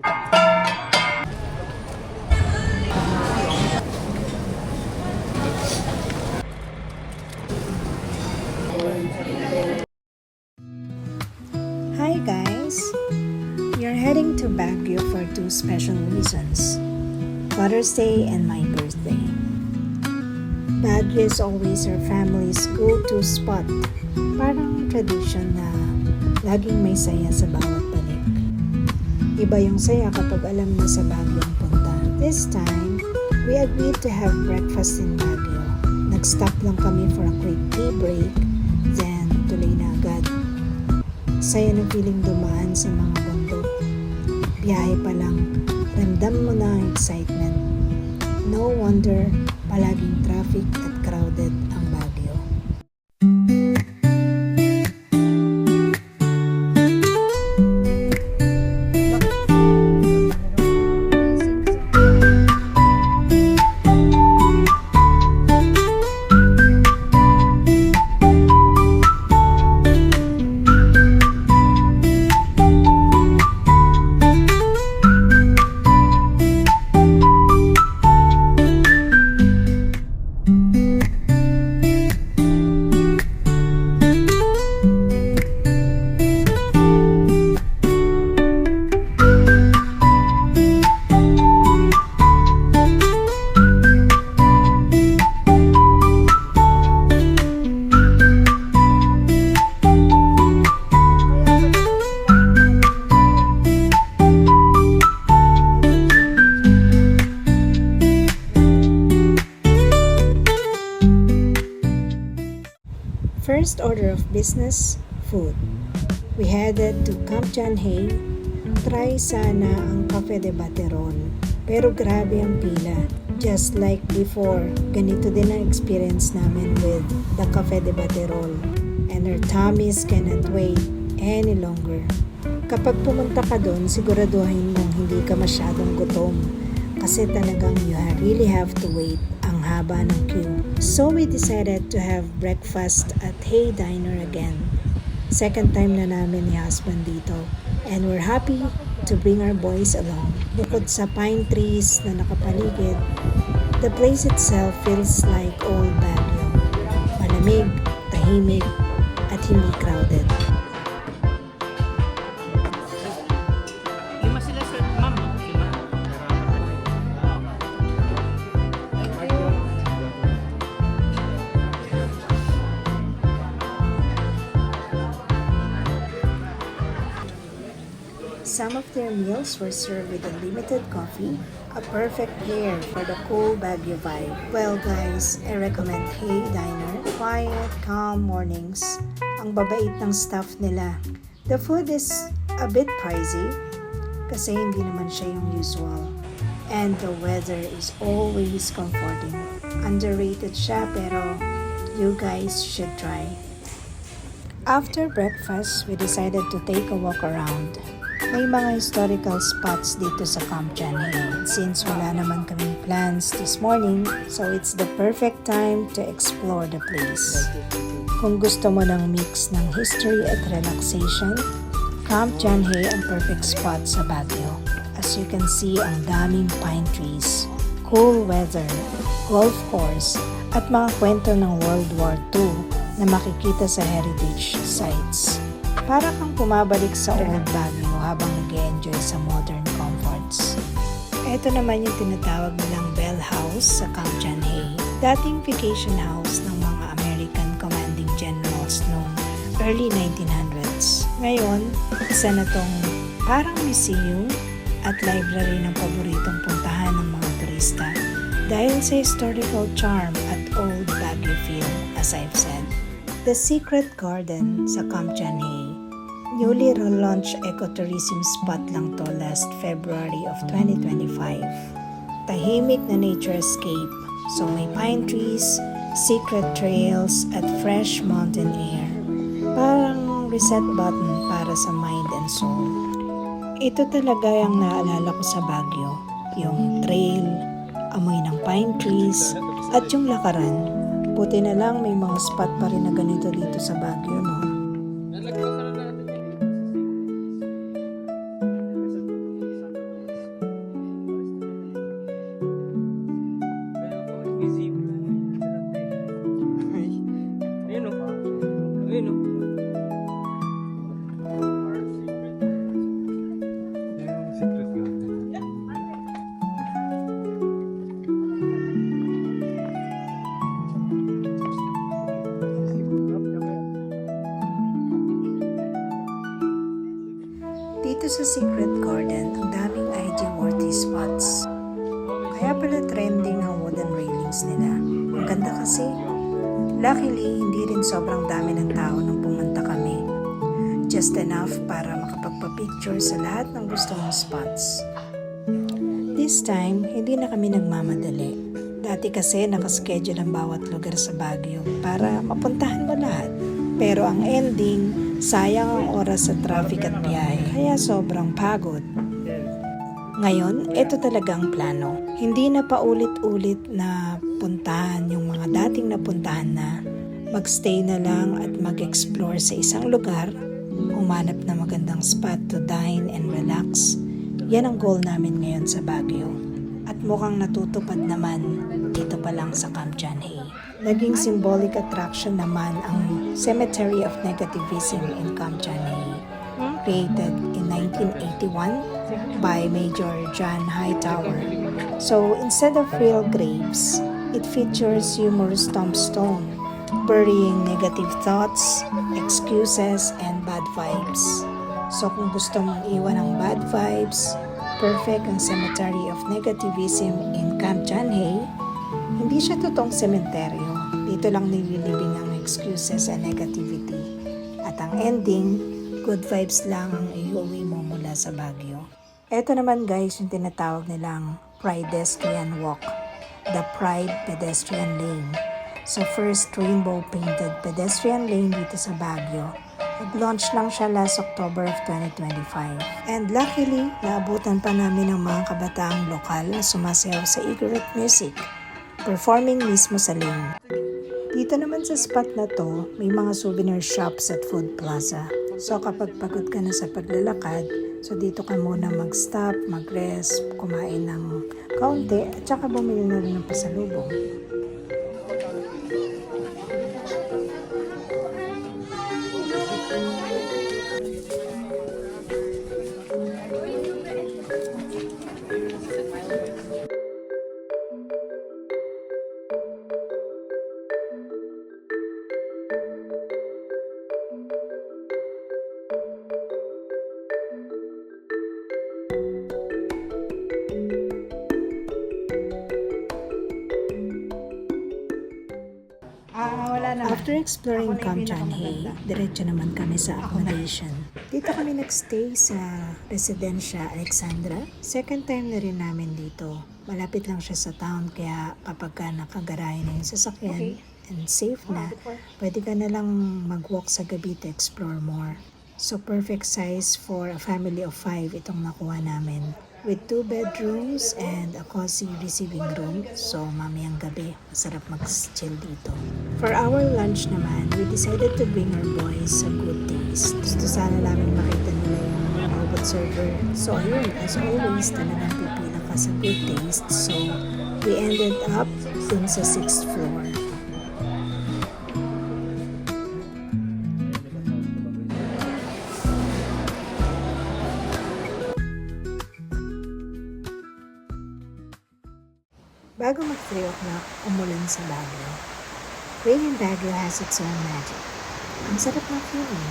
Hi guys! We are heading to Baguio for two special reasons, Father's Day and my birthday. Baguio is always our family's go-to spot. Parang tradition na laging may saya sa bawat balik. Iba yung saya kapag alam na sa Baguio ang punta. This time, we agreed to have breakfast in Baguio. Nag-stop lang kami for a quick tea break, then tuloy na agad. Saya ng feeling dumaan sa mga bundok. Biyahe pa lang, ramdam mo na ang excitement. No wonder, palaging traffic at crowded ang Baguio. First order of business, food. We headed to Camp John Hay. Try sana ang Cafe de Baterol. Pero grabe ang pila. Just like before, ganito din ang experience namin with the Cafe de Baterol. And our tummies cannot wait any longer. Kapag pumunta ka doon, siguraduhin mong hindi ka masyadong gutom. Kasi talagang you really have to wait. Ang haba ng queue. So we decided to have breakfast at Hay Diner again. Second time na namin ni husband dito. And we're happy to bring our boys along. Bukod sa pine trees na nakapaligid, the place itself feels like old Baguio. Malamig, tahimik, at hindi crowded. Some of their meals were served with unlimited coffee, a perfect pair for the cool Baguio vibe. Well guys, I recommend Hay Diner. Quiet, calm mornings. Ang babait ng staff nila. The food is a bit pricey kasi hindi naman siya yung usual. And the weather is always comforting. Underrated siya pero you guys should try. After breakfast, we decided to take a walk around. May mga historical spots dito sa Camp John Hay. Since wala naman kaming plans this morning, so it's the perfect time to explore the place. Kung gusto mo ng mix ng history at relaxation, Camp John Hay ang perfect spot sa Baguio. As you can see, ang daming pine trees, cool weather, golf course, at mga kwento ng World War II na makikita sa heritage sites. Para kang pumabalik sa old Baguio habang nag-enjoy sa modern comforts. Ito naman yung tinatawag nilang Bell House sa Camp John Hay. Dating vacation house ng mga American commanding generals noong early 1900s. Ngayon, isa na tong parang museum at library ng paboritong puntahan ng mga turista dahil sa historical charm at old Baguio feel, as I've said. The Secret Garden sa Camp John Hay. Newly relaunched ecotourism spot lang to last February of 2025. Tahimik na nature escape, so may pine trees, secret trails, at fresh mountain air. Parang reset button para sa mind and soul. Ito talaga yung naalala ko sa Baguio. Yung trail, amoy ng pine trees, at yung lakaran. Buti na lang may mga spot pa rin na ganito dito sa Baguio, no? garden, ang daming ID-worthy spots. Kaya pala trending ang wooden railings nila. Ang ganda kasi. Luckily, hindi rin sobrang dami ng tao nung pumunta kami. Just enough para makapagpa-picture sa lahat ng gusto mong spots. This time, hindi na kami nagmamadali. Dati kasi nakaschedule ang bawat lugar sa Baguio para mapuntahan mo lahat. Pero ang ending, sayang ang oras sa traffic at biyahe, kaya sobrang pagod. Ngayon, ito talagang plano. Hindi na paulit-ulit na puntahan yung mga dating napuntahan na. Magstay na lang at mag-explore sa isang lugar, umanap na magandang spot to dine and relax. Yan ang goal namin ngayon sa Baguio. At mukhang natutupad naman dito pa lang sa Camp John Hay. Naging symbolic attraction naman ang Cemetery of Negativism in Camp John Hay, created in 1981 by Major John Hightower. So instead of real graves, it features humorous tombstone, burying negative thoughts, excuses, and bad vibes. So kung gusto mong iwan ng bad vibes, perfect ang Cemetery of Negativism in Camp John Hay. Hindi siya totoong sementeryo. Dito lang nililibing ang excuses and negativity. At ang ending, good vibes lang ang iuwi mo mula sa Baguio. Ito naman guys yung tinatawag nilang Pedestrian Walk, the Pride Pedestrian Lane. So first rainbow painted pedestrian lane dito sa Baguio. Nag-launch lang siya last October of 2025. And luckily, naabutan pa namin ang mga kabataang lokal na sumasayaw sa Igorot Music, performing mismo sa lane. Dito naman sa spot na to, may mga souvenir shops at food plaza. So kapag pagod ka na sa paglalakad, so dito ka muna mag-stop, mag-rest, kumain ng kaunti, at saka bumili na rin ng pasalubong. After exploring Camp John Hay, diretso naman kami sa accommodation. Dito kami nagstay sa Residencia Alexandra. Second time na rin namin dito. Malapit lang siya sa town, kaya kapag ka nakagarahe na yung sasakyan and safe na, pwede ka na lang mag-walk sa gabi to explore more. So perfect size for a family of 5 itong nakuha namin. With 2 bedrooms and a cozy receiving room, so mamayang gabi, masarap mag-chill dito. For our lunch naman, we decided to bring our boys sa Good Taste. Gusto sana namin makita nila yung robot server. So ayun, as always, talagang pipila ka sa Good Taste. So we ended up dun sa 6th floor. Bago mag-3 o'clock, umulan sa Baguio. Rain in Baguio has its own magic. Ang sarap ng feeling.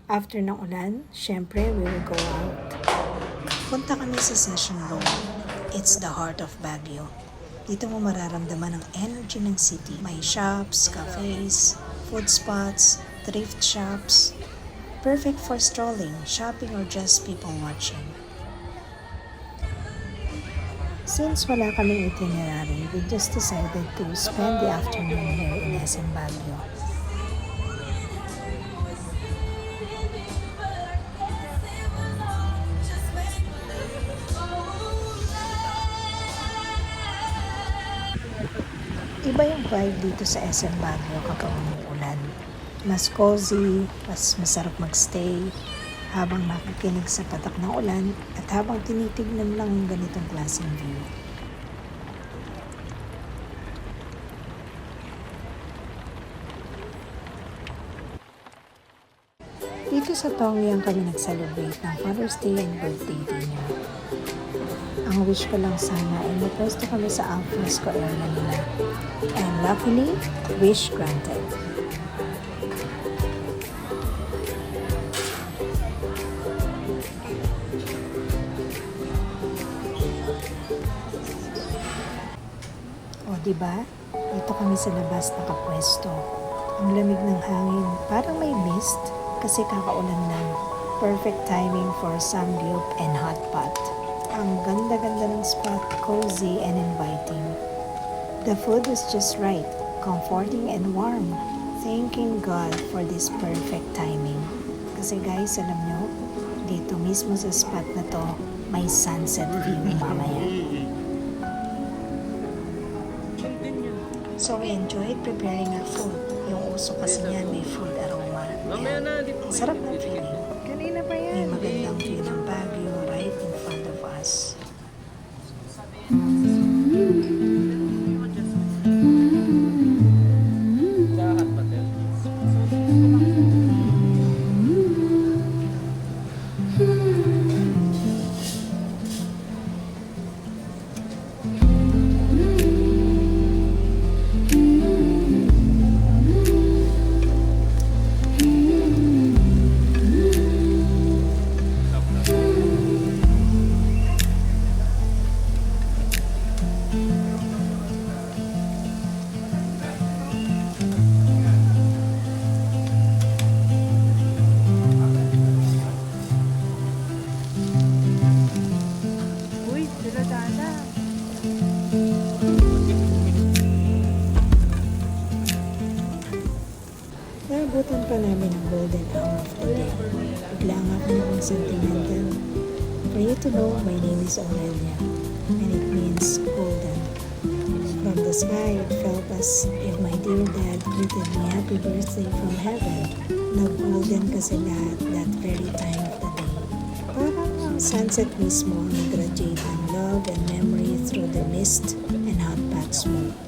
After ng ulan, syempre we will go out. Punta kami sa Session Road. It's the heart of Baguio. Dito mo mararamdaman ang energy ng city. May shops, cafes, food spots, thrift shops. Perfect for strolling, shopping, or just people watching. Since wala kaming itinerary, we just decided to spend the afternoon here in SM Baguio. Iba yung vibe dito sa SM Baguio kapag umuulan. Mas cozy, mas masarap magstay habang nakikinig sa patak ng ulan at habang tinitignan lang ang ganitong klaseng view. Dito Dito sa Tongyang kami nag-celebrate ng Father's Day and birthday dinner. Ang wish ko lang sana ay mapwesto kami sa alfresco area nila. And luckily, wish granted. O diba? Dito kami sa labas nakapwesto. Ang lamig ng hangin, parang may mist kasi kakaulan lang. Perfect timing for samgyup and hot pot. Ang ganda-ganda ng spot, cozy and inviting. The food was just right, comforting and warm. Thanking God for this perfect timing. Kasi guys, alam nyo, dito mismo sa spot na to, may sunset view mamaya. So we enjoyed preparing our food. Yung uso kasi niyan may food aroma. Ayan, ang sarap ng feeling. Kanina pa yan. May magandang view ng Baguio right in front of us. Uy, sila Dana. Naabutan pa namin ang golden hour of the day. Bigla nga ako ng sentimental. For you to know, my name is Aurelia, and it means golden. From the sky, it felt as if my dear dad greeted me happy birthday from heaven. Nag-golden kasi lahat that very time of the day. Parang ang sunset mismo ang nag-radiate ng love and memory through the mist and hot pot smoke.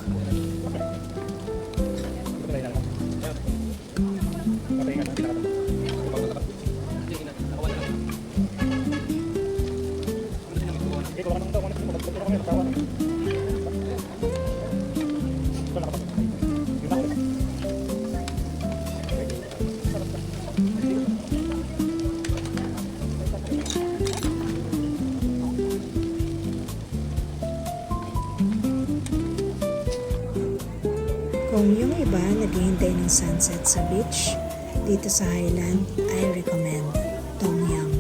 Kung yung iba naghihintay ng sunset sa beach, dito sa Highland, I recommend Tongyang.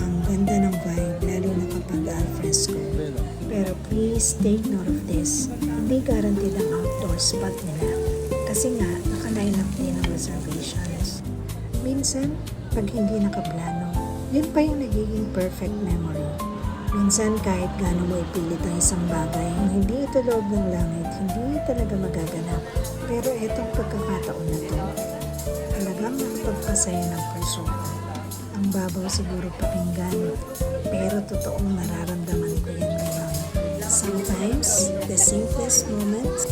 Ang ganda ng vibe, lalo na kapag alfresco. Pero please take note of this, hindi guaranteed ang outdoor spot nila. Kasi nga, naka-line up din ang reservations. Minsan, pag hindi nakaplano, yun pa yung nagiging perfect memory. Minsan kahit gaano mo ipilit ang isang bagay, kung hindi ito loob ng langit, hindi talaga magaganap. Pero itong pagkakataon na to, talagang nakapagpasaya ng puso ko. Ang babaw siguro pakinggan, pero totoong nararamdaman ko yan ngayon. Sometimes, the simplest moments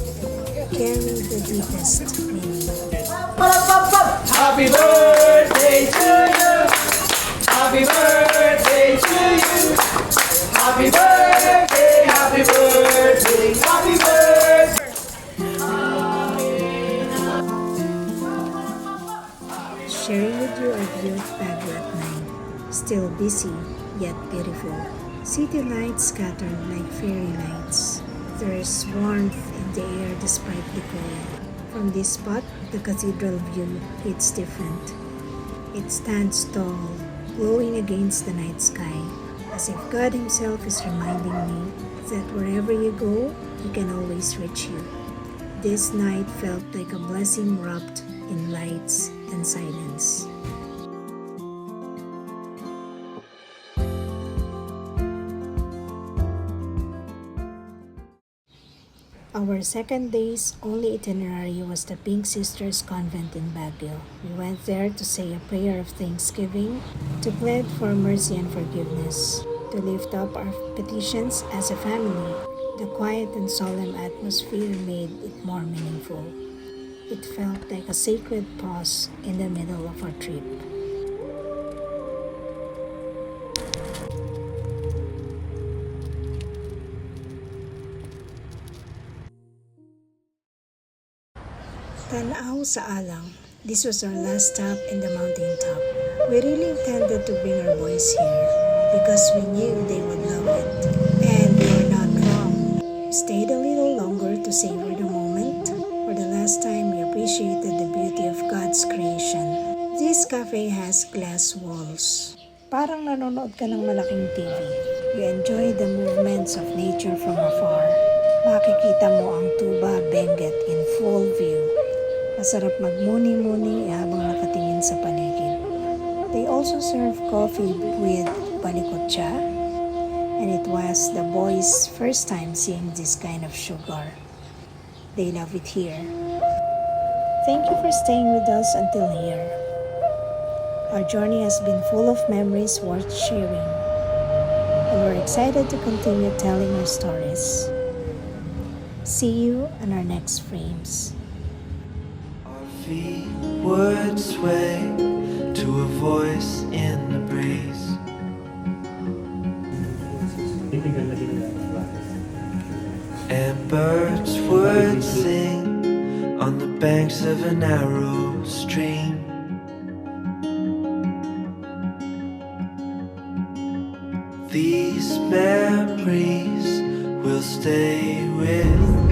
carry the deepest meaning. Happy birthday to you. Happy birthday to you. Happy birthday, happy birthday, happy birthday. Sharing with you a view of Baguio at night. Still busy, yet beautiful. City lights scattered like fairy lights. There's warmth in the air despite the cold. From this spot, the cathedral view hits different. It stands tall, glowing against the night sky, as if God Himself is reminding me that wherever you go, He can always reach you. This night felt like a blessing wrapped in lights and silence. Our second day's only itinerary was the Pink Sisters Convent in Baguio. We went there to say a prayer of thanksgiving, to plead for mercy and forgiveness, to lift up our petitions as a family. The quiet and solemn atmosphere made it more meaningful. It felt like a sacred pause in the middle of our trip. Tanaw sa Alang. This was our last stop in the mountain top. We really intended to bring our boys here because we knew they would love it. And we were not wrong. We stayed a little longer to savor the moment. For the last time, we appreciated the beauty of God's creation. This cafe has glass walls. Parang nanonood ka ng malaking TV. You enjoy the movements of nature from afar. Makikita mo ang Tuba Benguet in full view. Masarap magmuni-muni habang nakatingin sa paligid. They also serve coffee with balikotsa, and it was the boys' first time seeing this kind of sugar. They love it here. Thank you for staying with us until here. Our journey has been full of memories worth sharing, and we're excited to continue telling our stories. See you on our next frames. Our feet would sway to a voice in the breeze. And birds would sing on the banks of a narrow stream. These memories will stay with